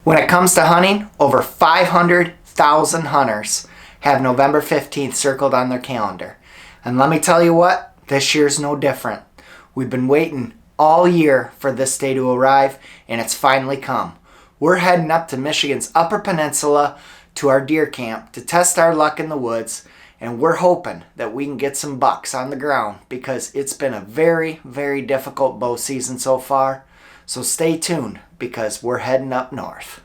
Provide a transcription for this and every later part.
When it comes to hunting, over 500,000 hunters have November 15th circled on their calendar. And let me tell you what, this year's no different. We've been waiting all year for this day to arrive, and it's finally come. We're heading up to Michigan's Upper Peninsula to our deer camp to test our luck in the woods, and we're hoping that we can get some bucks on the ground because it's been a very, very difficult bow season so far. So stay tuned because we're heading up north.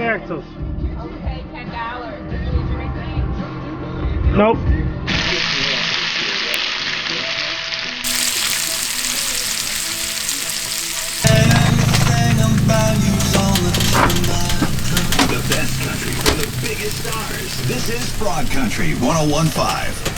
Axles. Okay, $10. Did you use your receipt? Nope. The best country for the biggest stars. This is Broad Country 101.5.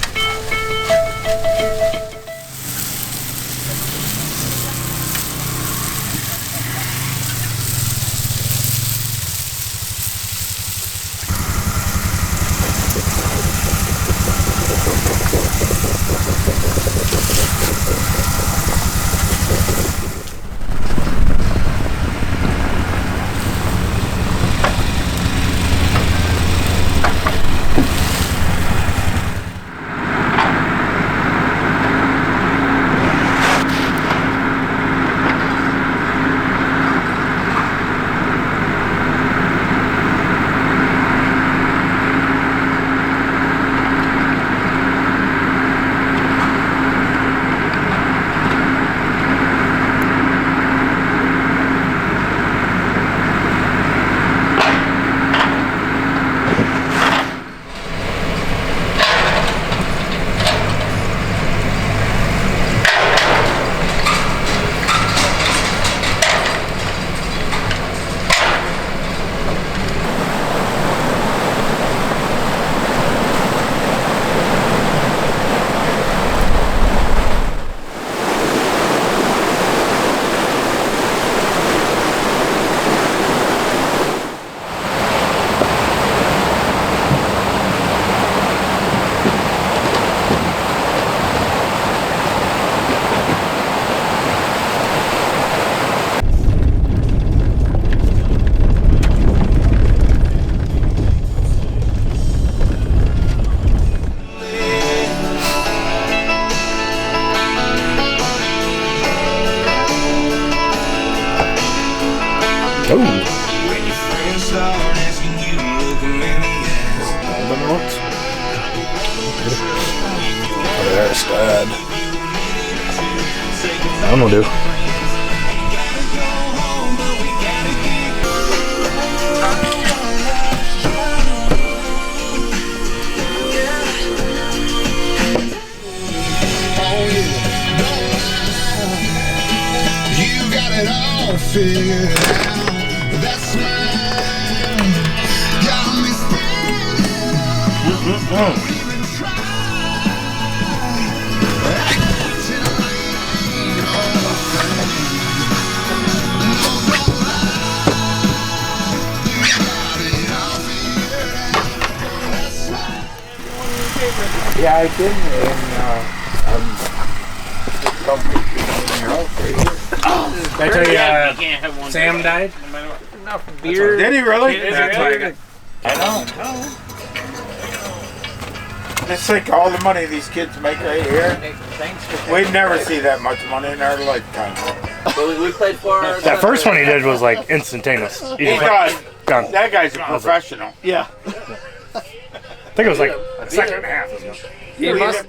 I'm gonna do. You got it all figured out. That's mine. Got me spinning. Don't even try. Yeah, I did, Did I tell you Sam died? enough beer. Did he really? I don't know. It's like all the money these kids make right here. We'd never see that much money in our lifetime. But we played for That first one he did was like instantaneous. He does. Done. That guy's a professional. Yeah. think it was like a second and a half. He must.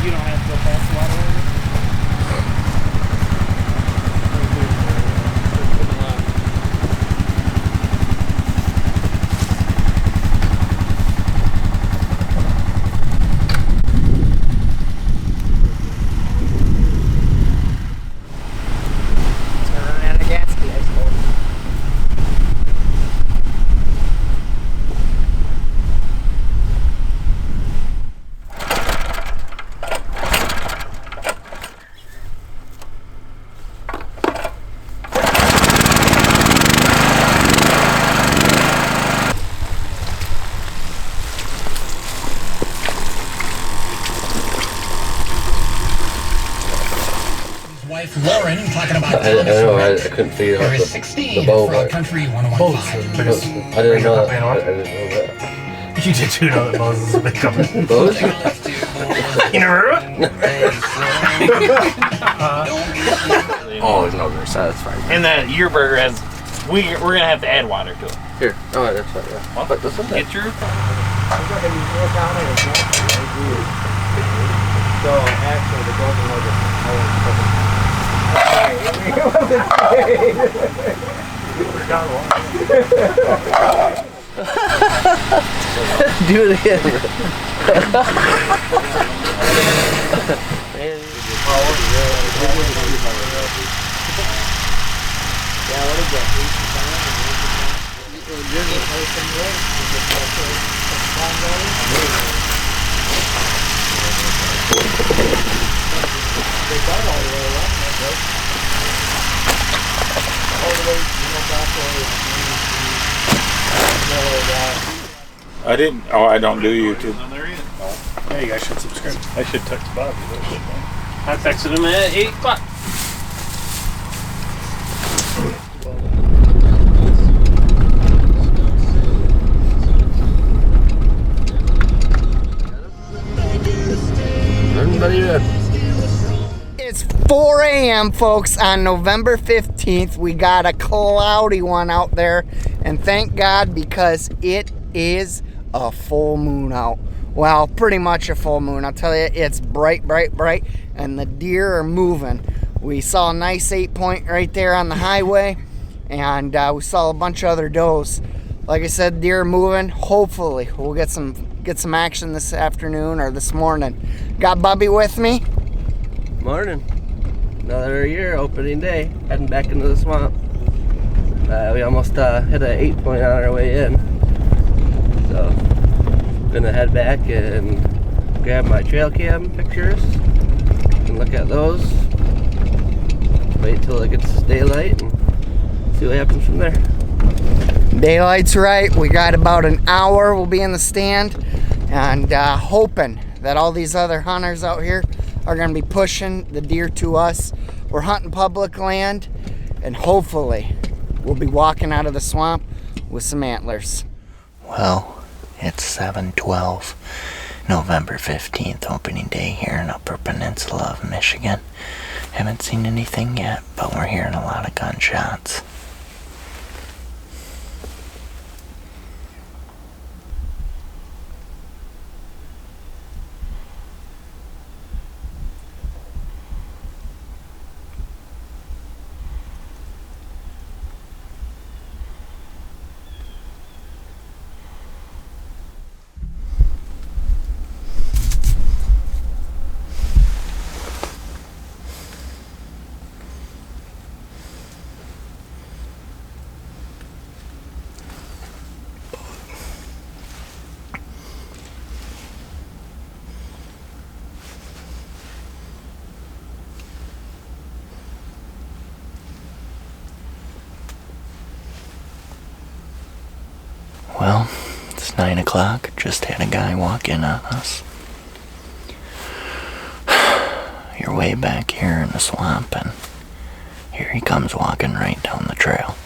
You don't have to go past the water line? Turn out of gas, I suppose. Wife Lauren talking about I know, I couldn't figure out There is the 16 bow, for but Country 1015. I didn't know that. I didn't know that. You did too know that Moses is a big company. Those? You never heard of it? Oh, there's no more satisfying. And then your burger has, we're gonna have to add water to it. Here. Oh, that's right. Yeah. But this is Get your. So actually, the golden nugget. Do it again. I didn't. Oh, I don't do YouTube. Yeah, you guys should subscribe. I should text Bob. I texted him at 8 o'clock. It's 4 a.m. folks on November 15th. We got a cloudy one out there, and thank God because it is a full moon out. Well, pretty much a full moon. I'll tell you, it's bright, bright, bright, and the deer are moving. We saw a nice 8-point right there on the highway, and we saw a bunch of other does. Like I said, deer are moving. Hopefully, we'll get some action this afternoon or this morning. Got Bubby with me. Morning. Another year, opening day. Heading back into the swamp. We almost hit an 8-point on our way in. So, gonna head back and grab my trail cam pictures and look at those. Wait till it gets daylight and see what happens from there. Daylight's right. We got about an hour. We'll be in the stand and hoping that all these other hunters out here are going to be pushing the deer to us. We're hunting public land, and hopefully we'll be walking out of the swamp with some antlers. Well, it's 7/12, November 15th, opening day here in Upper Peninsula of Michigan. Haven't seen anything yet, but we're hearing a lot of gunshots. Well, it's 9 o'clock. Just had a guy walk in on us. You're They're way back here in the swamp, and here he comes walking right down the trail.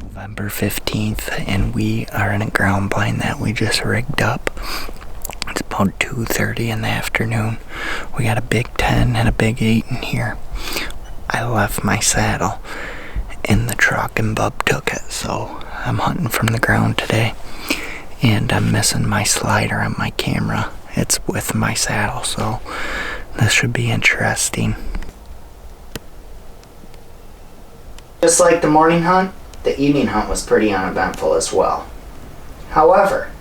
November 15th, and we are in a ground blind that we just rigged up. It's about 2:30 in the afternoon. We got a big 10 and a big 8 in here. I left my saddle in the truck and Bub took it, so I'm hunting from the ground today. And I'm missing my slider on my camera. It's with my saddle, so this should be interesting. Just like the morning hunt, the evening hunt was pretty uneventful as well. However,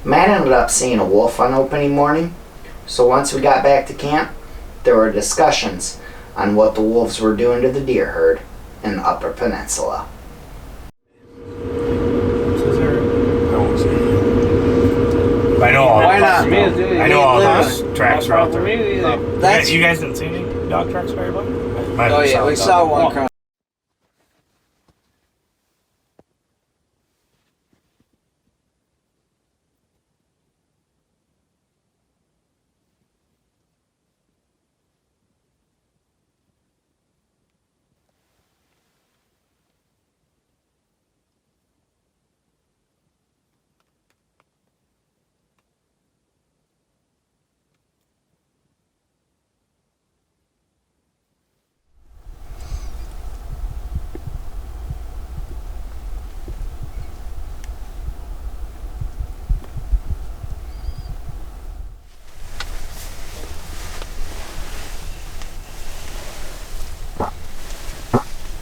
Matt ended up seeing a wolf on opening morning, so once we got back to camp, there were discussions on what the wolves were doing to the deer herd in the Upper Peninsula. I know all Why not? I know all those tracks are out there. That's You guys didn't see any dog tracks very well? oh yeah, we saw one cross.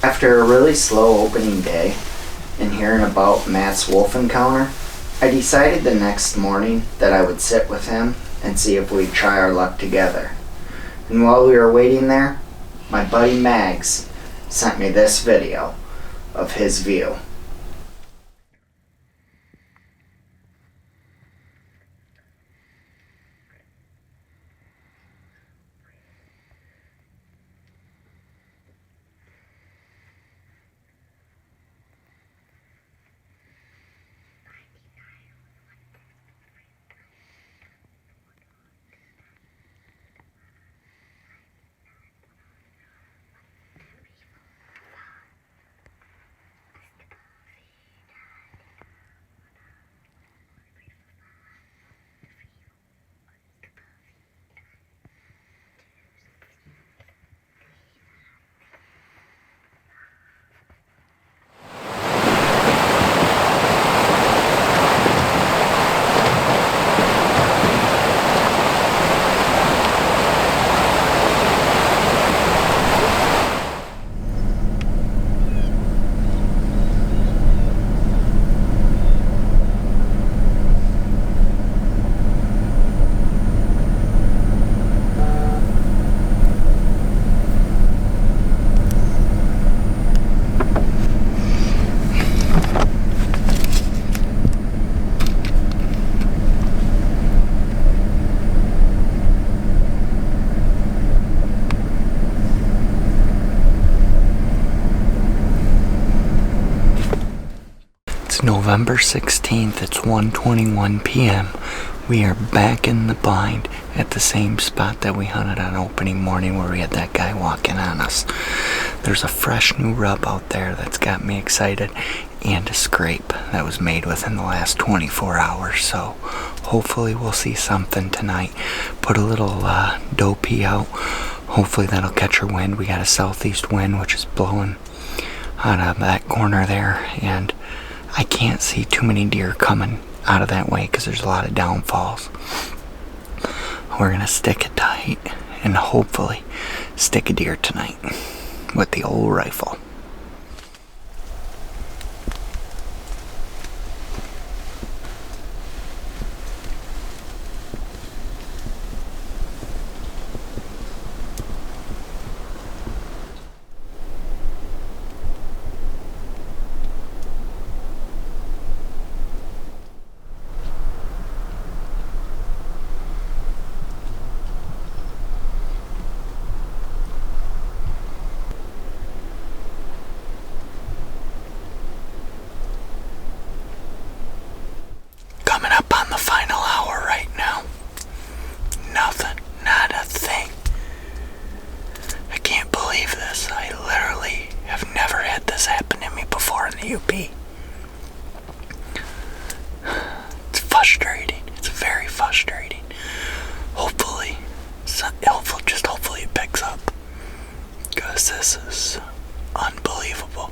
After a really slow opening day and hearing about Matt's wolf encounter, I decided the next morning that I would sit with him and see if we'd try our luck together. And while we were waiting there, my buddy Mags sent me this video of his view. November 16th, it's 1:21 p.m. We are back in the blind at the same spot that we hunted on opening morning where we had that guy walking on us. There's a fresh new rub out there that's got me excited and a scrape that was made within the last 24 hours. So hopefully we'll see something tonight. Put a little doe pee out. Hopefully that'll catch our wind. We got a southeast wind which is blowing out of that corner there, and I can't see too many deer coming out of that way because there's a lot of downfalls. We're gonna stick it tight and hopefully stick a deer tonight with the old rifle. frustrating. It's very frustrating. Hopefully it picks up. Because this is unbelievable.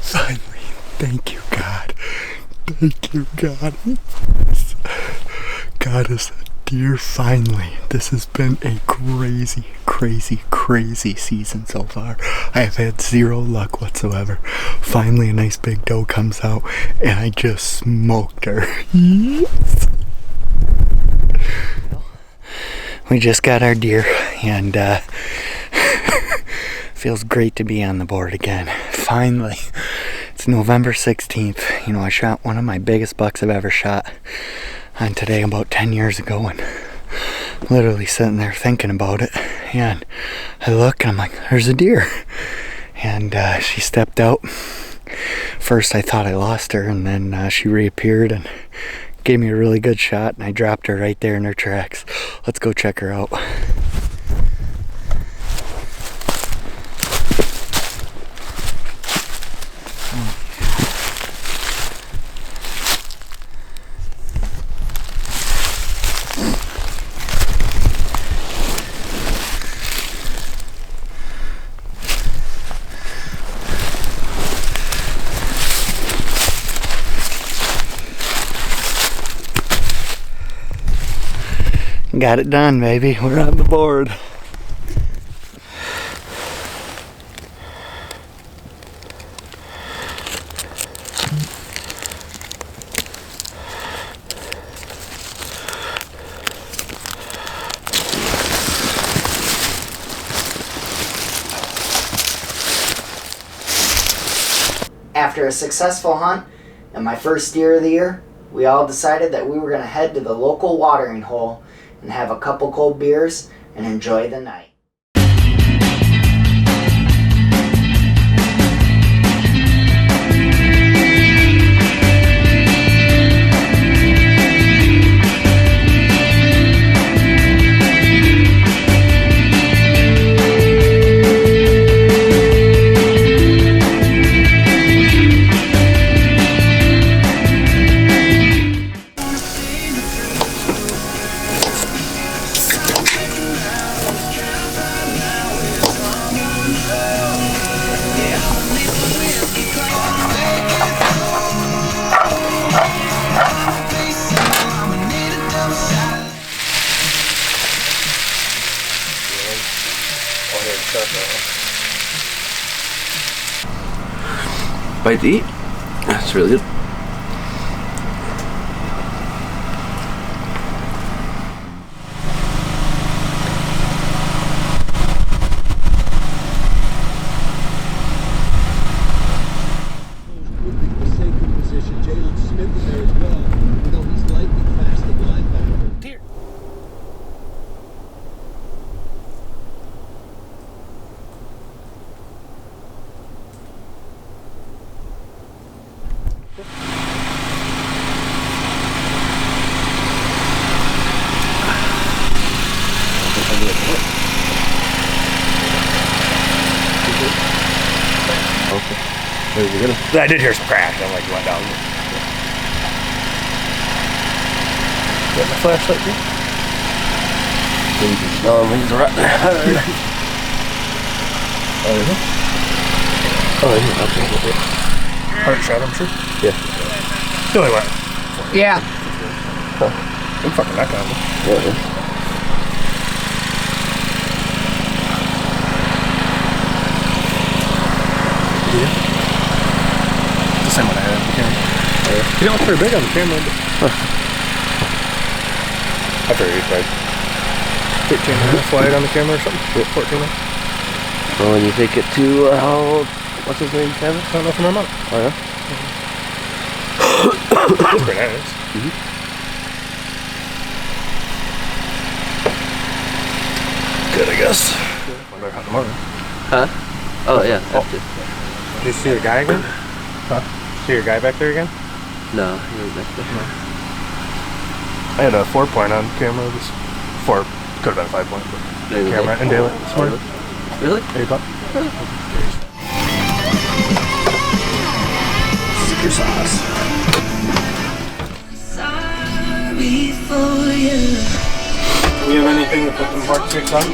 Finally, thank you, God. Thank you, God. Got us a deer finally. This has been a crazy, crazy, crazy season so far. I have had zero luck whatsoever. Finally, a nice big doe comes out, and I just smoked her. Yes. We just got our deer, and feels great to be on the board again. Finally. It's November 16th. You know, I shot one of my biggest bucks I've ever shot on today about 10 years ago, and literally sitting there thinking about it, and I look and I'm like, there's a deer. And she stepped out. First I thought I lost her, and then she reappeared and gave me a really good shot, and I dropped her right there in her tracks. Let's go check her out. Got it done, baby. We're on the board. After a successful hunt and my first deer of the year, we all decided that we were going to head to the local watering hole and have a couple cold beers and enjoy the night. Bite to eat. That's really good. I did hear some crash. I'm like, went down. Got my flashlight too? He's right there. Oh, yeah. Okay. Heart shot, I'm sure. Yeah. Still only went. Yeah. I'm fucking that guy. Yeah. The same one I had on the camera. He didn't look very big on the camera, but I figured he's like 13 and a half wide on the camera or something. 14 minutes. Well, when you take it to, what's his name, Kevin? I don't know from my mom. Oh, yeah? It's pretty nice. Good, I guess. I better hunt tomorrow. Huh? Oh, yeah. Oh. Did you see the guy again? Huh? See your guy back there again? No, he was back there. I had a 4-point on camera. This 4 could have been a 5-point, but camera and daylight this morning. Really? 8 o'clock. Secret sauce. Sorry for you. Do we have anything to put them part 6 on?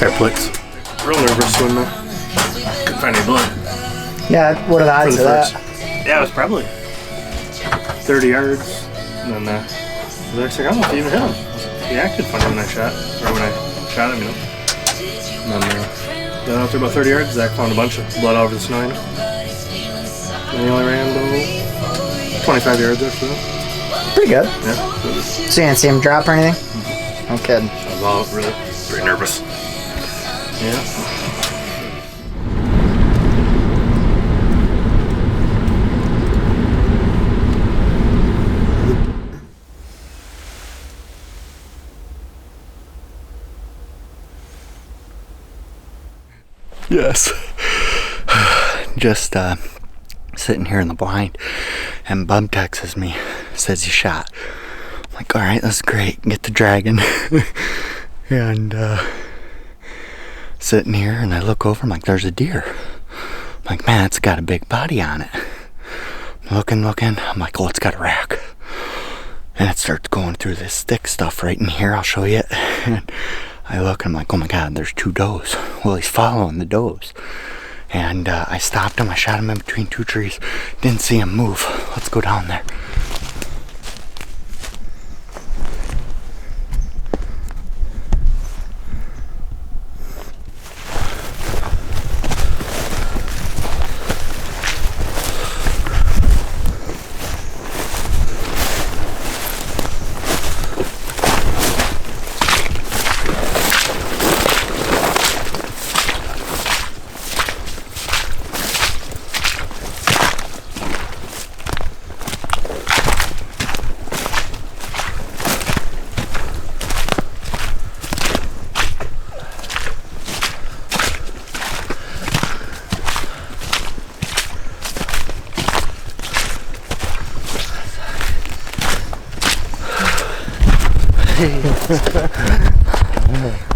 Airplanes. Real nervous when couldn't find any blood. Yeah, what are the odds of that? Yeah, it was probably 30 yards. And then the next thing, I don't know if he even hit him. He acted funny when I shot, or when I shot him, you know. And then got out there about 30 yards, Zach found a bunch of blood all over the snow, you know. And he only ran about 25 yards after that. Pretty good. Yeah. So you didn't see him drop or anything? No kidding. I was all really pretty nervous. Yeah. Yes. Just sitting here in the blind, and Bub texts me, says he shot. I'm like, all right, that's great. Get the dragon. And sitting here, and I look over. I'm like, there's a deer. I'm like, man, it's got a big body on it. I'm looking. I'm like, oh, it's got a rack. And it starts going through this thick stuff right in here. I'll show you it. And I look, and I'm like, oh my God, there's 2 does. Well, he's following the does. And I stopped him. I shot him in between 2 trees. Didn't see him move. Let's go down there.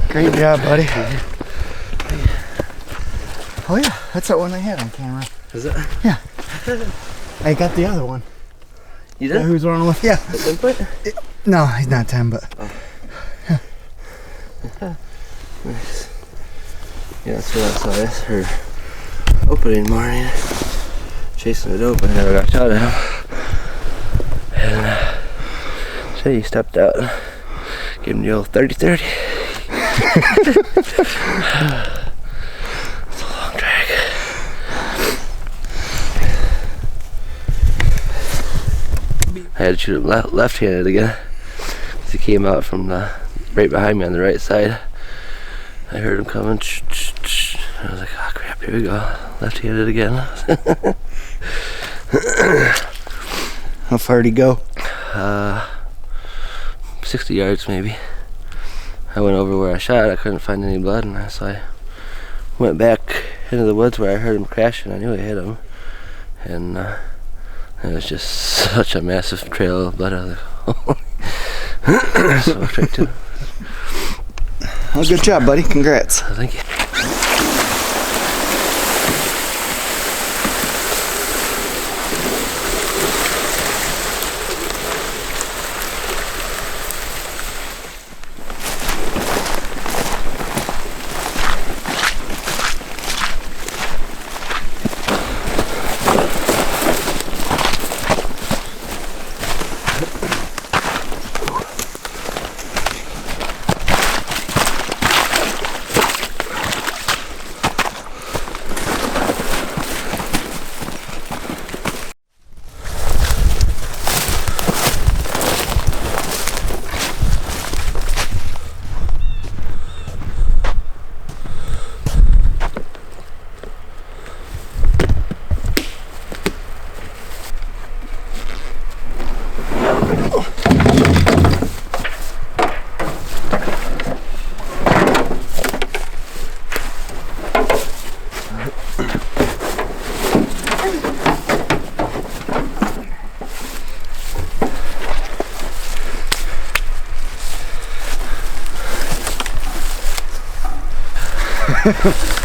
Great job, buddy. Oh yeah, that's that one I had on camera. Is it? Yeah. I got the other one. You did? Who's running with? Yeah. The 10-foot? No, he's not 10, but. Oh. Nice. Yeah, that's what I saw yesterday. Opening morning. Chasing it open, I never got shot at him. And so he stepped out. Gave him the old 30-30. It's a long drag. I had to shoot him left-handed again. He came out from right behind me on the right side. I heard him coming. I was like, oh crap, here we go. Left-handed again. How far did he go? 60 yards maybe. I went over where I shot. I couldn't find any blood, and so I went back into the woods where I heard him crashing. I knew I hit him, and it was just such a massive trail of blood. I was like, oh. So I tried to. Well, good job, buddy. Congrats. Thank you.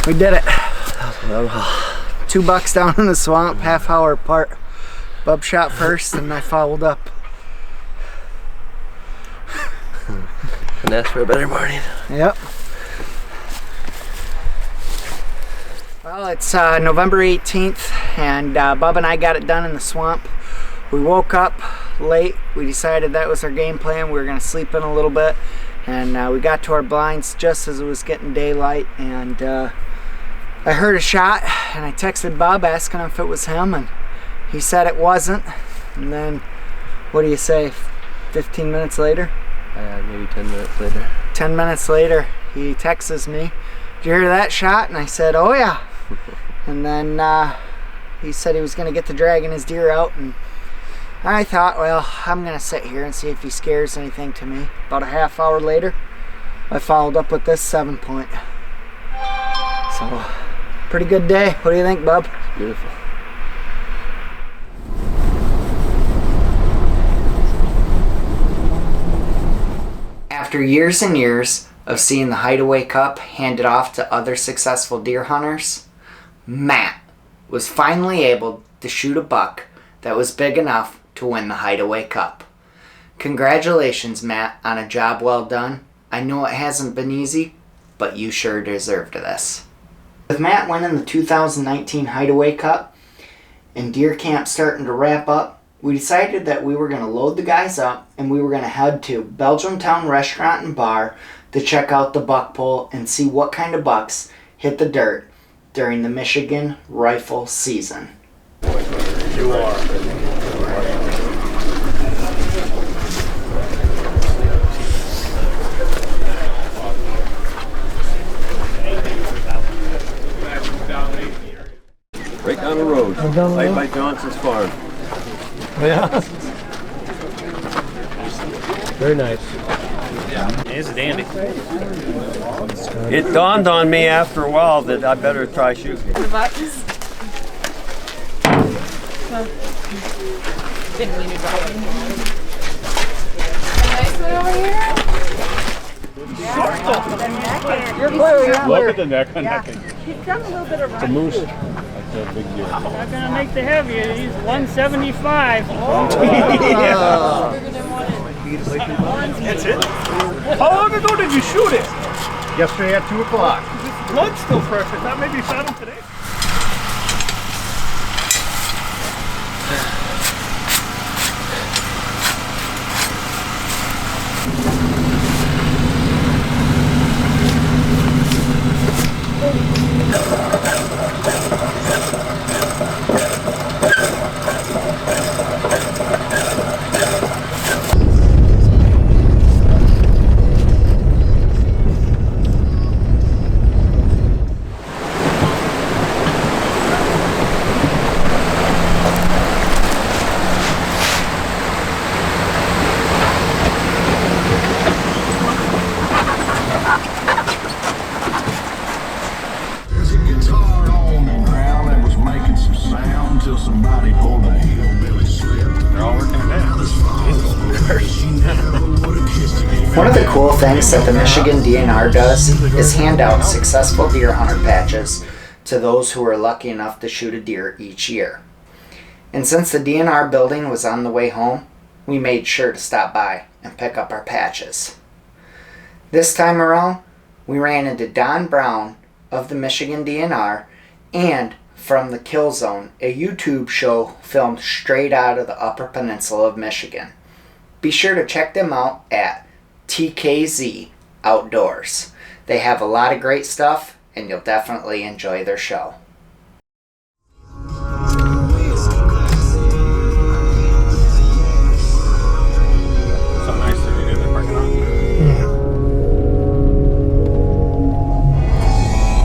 We did it. $2 down in the swamp, half hour apart. Bub shot first and I followed up. And ask for a better morning. Yep. Well, it's November 18th and Bub and I got it done in the swamp. We woke up late. We decided that was our game plan. We were going to sleep in a little bit. And we got to our blinds just as it was getting daylight, and I heard a shot, and I texted Bob asking him if it was him, and he said it wasn't. And then, what do you say, 15 minutes later? Maybe 10 minutes later. 10 minutes later, he texts me, "Did you hear that shot?" And I said, "Oh yeah." And then he said he was going to get the dragging his deer out, and I thought, well, I'm going to sit here and see if he scares anything to me. About a half hour later, I followed up with this 7-point. So, pretty good day. What do you think, Bub? Beautiful. After years and years of seeing the Hideaway Cup handed off to other successful deer hunters, Matt was finally able to shoot a buck that was big enough to win the Hideaway Cup. Congratulations, Matt, on a job well done. I know it hasn't been easy, but you sure deserved this. With Matt winning the 2019 Hideaway Cup and deer camp starting to wrap up, we decided that we were going to load the guys up and we were going to head to Belgium Town Restaurant and Bar to check out the buck poll and see what kind of bucks hit the dirt during the Michigan rifle season. You are. Right down the road. Right by Johnson's farm. Yeah. Very nice. It's a dandy. It dawned on me after a while that I better try shooting. The buttons. Didn't mean to drop it. A nice one over here. You're clear, you're Look at the neck on that thing. He's done a little bit of It's a moose. That's a big deer. Not gonna make the heavy. He's 175. That's it. How long ago did you shoot it? Yesterday at 2 o'clock. His blood's still fresh. I thought maybe you shot him today. One of the cool things that the Michigan DNR does is hand out successful deer hunter patches to those who are lucky enough to shoot a deer each year. And since the DNR building was on the way home, we made sure to stop by and pick up our patches. This time around, we ran into Don Brown of the Michigan DNR and From the Kill Zone, a YouTube show filmed straight out of the Upper Peninsula of Michigan. Be sure to check them out at TKZ Outdoors. They have a lot of great stuff, and you'll definitely enjoy their show. So nice that you did the parking lot.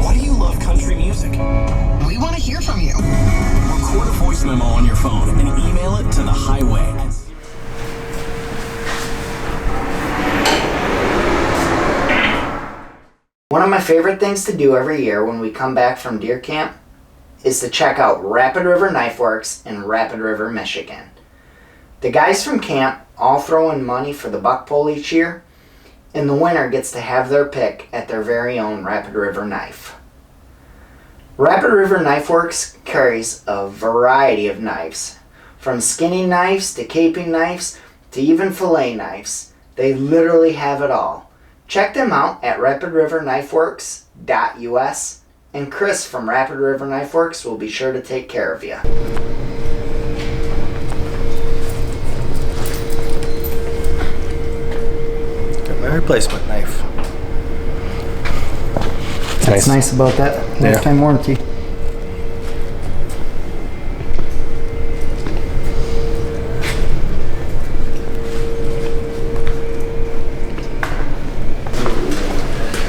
Why do you love country music? We want to hear from you. Record a voice memo on your phone and email it to the highway. One of my favorite things to do every year when we come back from deer camp is to check out Rapid River Knife Works in Rapid River, Michigan. The guys from camp all throw in money for the buck pull each year, and the winner gets to have their pick at their very own Rapid River knife. Rapid River Knife Works carries a variety of knives, from skinning knives to caping knives to even fillet knives. They literally have it all. Check them out at rapidriverknifeworks.us, and Chris from Rapid River Knife Works will be sure to take care of you. Got my replacement knife. That's nice about that lifetime warranty.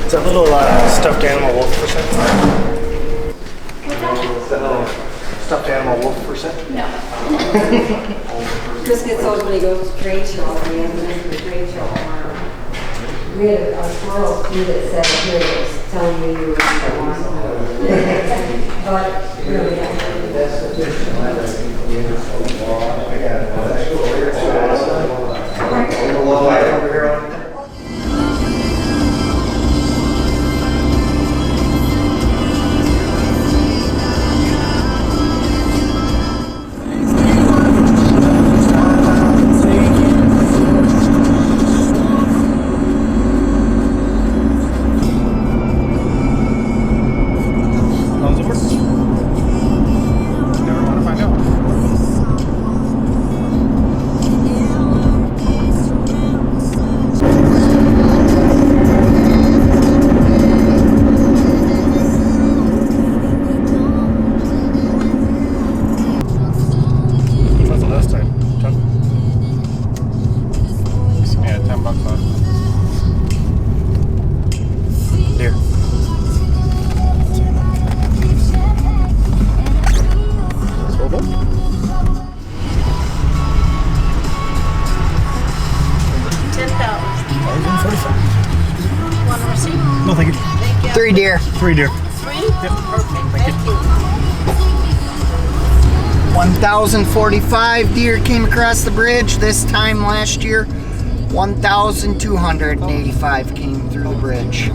Is that little stuffed animal wolf for sale? Is that little stuffed animal wolf for sale? Chris gets those when he goes to trade show. We have a trade show tomorrow. We had a squirrel key that said here it was telling me you were the one. But really, No, thank you. 3 deer. 3 deer. 3? Yep. Perfect. Thank you. 1,045 deer came across the bridge. This time last year, 1,285 came through the bridge.